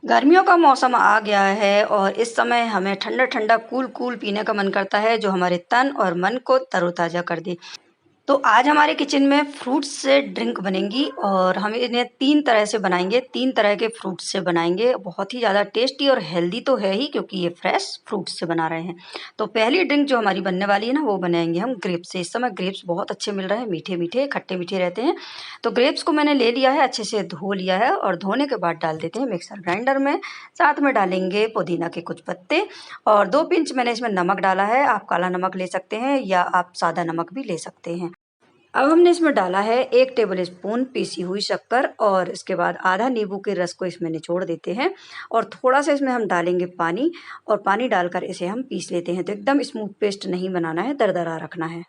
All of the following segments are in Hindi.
गर्मियों का मौसम आ गया है और इस समय हमें ठंडा-ठंडा, कूल-कूल पीने का मन करता है, जो हमारे तन और मन को तरोताज़ा कर दे। तो आज हमारे किचन में फ्रूट्स से ड्रिंक बनेंगी और हम इन्हें 3 तरह से बनाएँगे, 3 तरह के फ्रूट्स से बनाएँगे। बहुत ही ज़्यादा टेस्टी और हेल्दी तो है ही, क्योंकि ये फ्रेश फ्रूट्स से बना रहे हैं। तो पहली ड्रिंक जो हमारी बनने वाली है ना, वो बनाएँगे हम ग्रेप्स से। इस समय ग्रेप्स बहुत अच्छे मिल रहे हैं, मीठे-मीठे, खट्टे-मीठे रहते हैं। तो ग्रेप्स को मैंने ले लिया है, अच्छे से धो लिया है और धोने के बाद डाल देते हैं मिक्सर ग्राइंडर में। साथ में डालेंगे पुदीना के कुछ पत्ते और 2 पिंच मैंने इसमें नमक डाला है। आप काला नमक ले सकते हैं या आप सादा नमक भी ले सकते हैं। अब हमने इसमें डाला है 1 टेबल स्पून पीसी हुई शक्कर और इसके बाद आधा नींबू के रस को इसमें निचोड़ देते हैं और थोड़ा-सा इसमें हम डालेंगे पानी और पानी डालकर इसे हम पीस लेते हैं। तो एकदम स्मूथ पेस्ट नहीं बनाना है, दरदरा रखना है।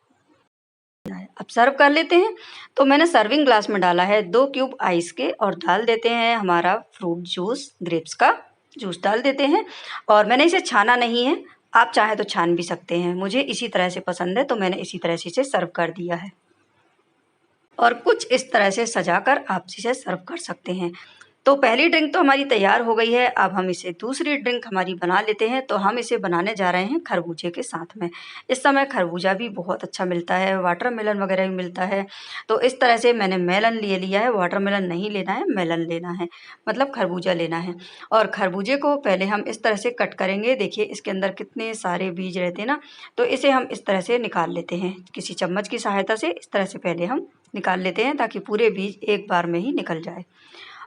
अब सर्व कर लेते हैं। तो मैंने सर्विंग ग्लास में डाला है 2 क्यूब आइस के और डाल देते हैं हमारा फ्रूट जूस, ग्रेप्स का जूस डाल देते हैं और मैंने इसे छाना नहीं है, आप चाहें तो छान भी सकते हैं। मुझे इसी तरह से पसंद है, तो मैंने इसी तरह से इसे सर्व कर दिया है। और कुछ इस तरह से सजाकर आप इसे सर्व कर सकते हैं। तो पहली ड्रिंक तो हमारी तैयार हो गई है, अब हम इसे दूसरी ड्रिंक हमारी बना लेते हैं। तो हम इसे बनाने जा रहे हैं खरबूजे के साथ में। इस समय खरबूजा भी बहुत अच्छा मिलता है, वाटरमेलन वगैरह भी मिलता है। तो इस तरह से मैंने मेलन ले लिया है, वाटरमेलन नहीं लेना है, मेलन लेना है, मतलब खरबूजा लेना है। और खरबूजे को पहले हम इस तरह से कट करेंगे। देखिए इसके अंदर कितने सारे बीज रहते हैं ना, तो इसे हम इस तरह से निकाल लेते हैं। किसी चम्मच की सहायता से इस तरह से पहले हम निकाल लेते हैं, ताकि पूरे बीज एक बार में ही निकल जाए।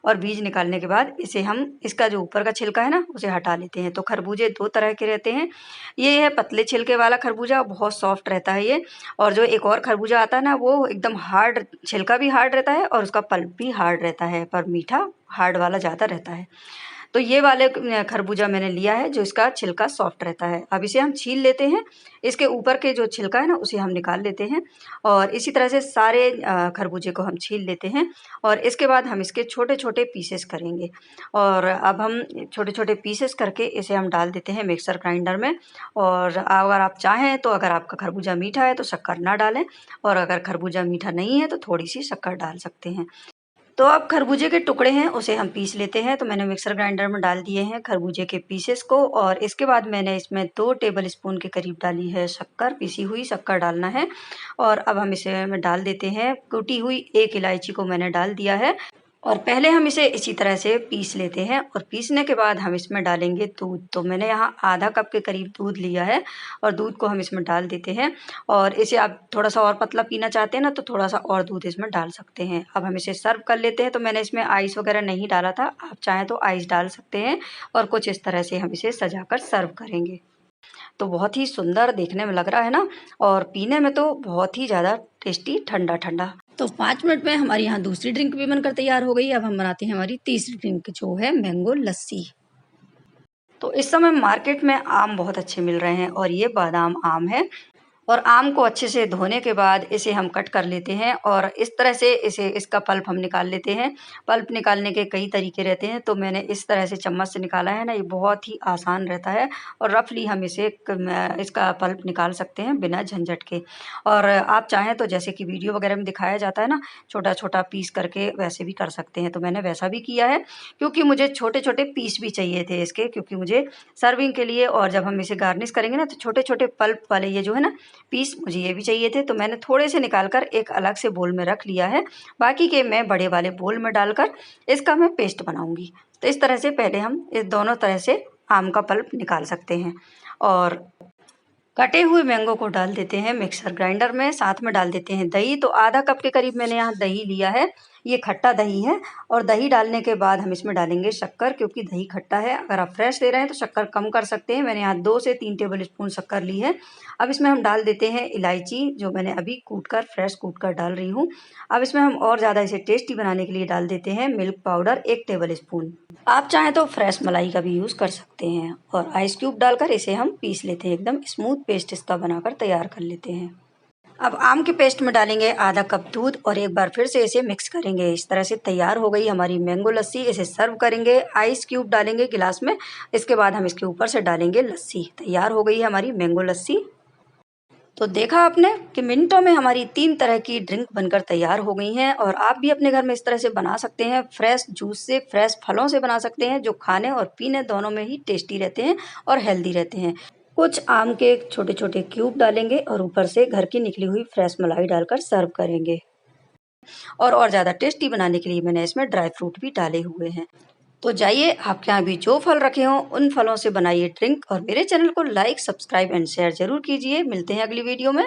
और बीज निकालने के बाद इसे हम इसका जो ऊपर का छिलका है ना, उसे हटा लेते हैं। तो खरबूजे 2 तरह के रहते हैं। ये है पतले छिलके वाला खरबूजा, बहुत सॉफ्ट रहता है ये। और जो एक और खरबूजा आता है ना, वो एकदम हार्ड, छिलका भी हार्ड रहता है और उसका पल्प भी हार्ड रहता है, पर मीठा हार्ड वाला ज़्यादा रहता है। तो ये वाले खरबूजा मैंने लिया है, जो इसका छिलका सॉफ्ट रहता है। अब इसे हम छील लेते हैं। इसके ऊपर के जो छिलका है ना, उसे हम निकाल लेते हैं और इसी तरह से सारे खरबूजे को हम छील लेते हैं और इसके बाद हम इसके छोटे-छोटे पीसेस करेंगे। और अब हम छोटे-छोटे पीसेस करके इसे हम डाल देते हैं मिक्सर ग्राइंडर में। और अगर आप चाहें तो, अगर आपका खरबूजा मीठा है तो शक्कर ना डालें, और अगर खरबूजा मीठा नहीं है तो थोड़ी-सी शक्कर डाल सकते हैं। तो अब खरबूजे के टुकड़े हैं, उसे हम पीस लेते हैं। तो मैंने मिक्सर ग्राइंडर में डाल दिए हैं खरबूजे के पीसेस को और इसके बाद मैंने इसमें 2 टेबल स्पून के करीब डाली है शक्कर, पीसी हुई शक्कर डालना है। और अब हम इसे में डाल देते हैं कूटी हुई 1 इलायची को मैंने डाल दिया है। और पहले हम इसे इसी तरह से पीस लेते हैं और पीसने के बाद हम इसमें डालेंगे दूध। तो मैंने यहाँ आधा कप के करीब दूध लिया है और दूध को हम इसमें डाल देते हैं। और इसे आप थोड़ा-सा और पतला पीना चाहते हैं ना, तो थोड़ा-सा और दूध इसमें डाल सकते हैं। अब हम इसे सर्व कर लेते हैं। तो मैंने इसमें आइस वगैरह नहीं डाला था, आप चाहें तो आइस डाल सकते हैं और कुछ इस तरह से हम इसे सजाकर सर्व करेंगे। तो बहुत ही सुंदर देखने में लग रहा है ना, और पीने में तो बहुत ही ज़्यादा टेस्टी ठंडा-ठंडा। तो 5 मिनट में हमारी यहाँ दूसरी ड्रिंक भी बनकर तैयार हो गई। अब हम बनाते हैं हमारी तीसरी ड्रिंक, जो है मैंगो लस्सी। तो इस समय मार्केट में आम बहुत अच्छे मिल रहे हैं और ये बादाम आम है। और आम को अच्छे से धोने के बाद इसे हम कट कर लेते हैं और इस तरह से इसे इसका पल्प हम निकाल लेते हैं। पल्प निकालने के कई तरीके रहते हैं, तो मैंने इस तरह से चम्मच से निकाला है ना, ये बहुत ही आसान रहता है और रफ़ली हम इसे इसका पल्प निकाल सकते हैं बिना झंझट के। और आप चाहें तो, जैसे कि वीडियो वगैरह में दिखाया जाता है ना, छोटा-छोटा पीस करके वैसे भी कर सकते हैं। तो मैंने वैसा भी किया है, क्योंकि मुझे छोटे-छोटे पीस भी चाहिए थे इसके, क्योंकि मुझे सर्विंग के लिए और जब हम इसे गार्निश करेंगे ना, तो छोटे-छोटे पल्प वाले ये जो है ना पीस, मुझे ये भी चाहिए थे। तो मैंने थोड़े से निकाल कर एक अलग से बोल में रख लिया है। बाकी के मैं बड़े वाले बोल में डालकर इसका मैं पेस्ट बनाऊँगी। तो इस तरह से पहले हम इस दोनों तरह से आम का पल्प निकाल सकते हैं। और कटे हुए मैंगो को डाल देते हैं मिक्सर ग्राइंडर में, साथ में डाल देते हैं दही। तो आधा कप के करीब मैंने यहाँ दही लिया है, ये खट्टा दही है। और दही डालने के बाद हम इसमें डालेंगे शक्कर, क्योंकि दही खट्टा है। अगर आप फ्रेश ले रहे हैं तो शक्कर कम कर सकते हैं। मैंने यहाँ 2 से 3 टेबल स्पून शक्कर ली है। अब इसमें हम डाल देते हैं इलायची, जो मैंने अभी फ्रेश कूट कर डाल रही हूँ। अब इसमें हम और ज़्यादा इसे टेस्टी बनाने के लिए डाल देते हैं मिल्क पाउडर 1 टेबल स्पून। आप चाहें तो फ्रेश मलाई का भी यूज़ कर सकते हैं। और आइस क्यूब डालकर इसे हम पीस लेते हैं, एकदम स्मूथ पेस्ट इसका बनाकर तैयार कर लेते हैं। अब आम के पेस्ट में डालेंगे आधा कप दूध और एक बार फिर से इसे मिक्स करेंगे। इस तरह से तैयार हो गई हमारी मैंगो लस्सी। इसे सर्व करेंगे, आइस क्यूब डालेंगे गिलास में, इसके बाद हम इसके ऊपर से डालेंगे लस्सी। तैयार हो गई है हमारी मैंगो लस्सी। तो देखा आपने कि मिनटों में हमारी 3 तरह की ड्रिंक बनकर तैयार हो गई हैं और आप भी अपने घर में इस तरह से बना सकते हैं। फ्रेश जूस से, फ्रेश फलों से बना सकते हैं जो खाने और पीने दोनों में ही टेस्टी रहते हैं और हेल्दी रहते हैं। कुछ आम के छोटे-छोटे क्यूब डालेंगे और ऊपर से घर की निकली हुई फ्रेश मलाई डालकर सर्व करेंगे। और ज़्यादा टेस्टी बनाने के लिए मैंने इसमें ड्राई फ्रूट भी डाले हुए हैं। तो जाइए आपके यहाँ भी जो फल रखे हों उन फलों से बनाइए ड्रिंक और मेरे चैनल को लाइक, सब्सक्राइब एंड शेयर ज़रूर कीजिए। मिलते हैं अगली वीडियो में।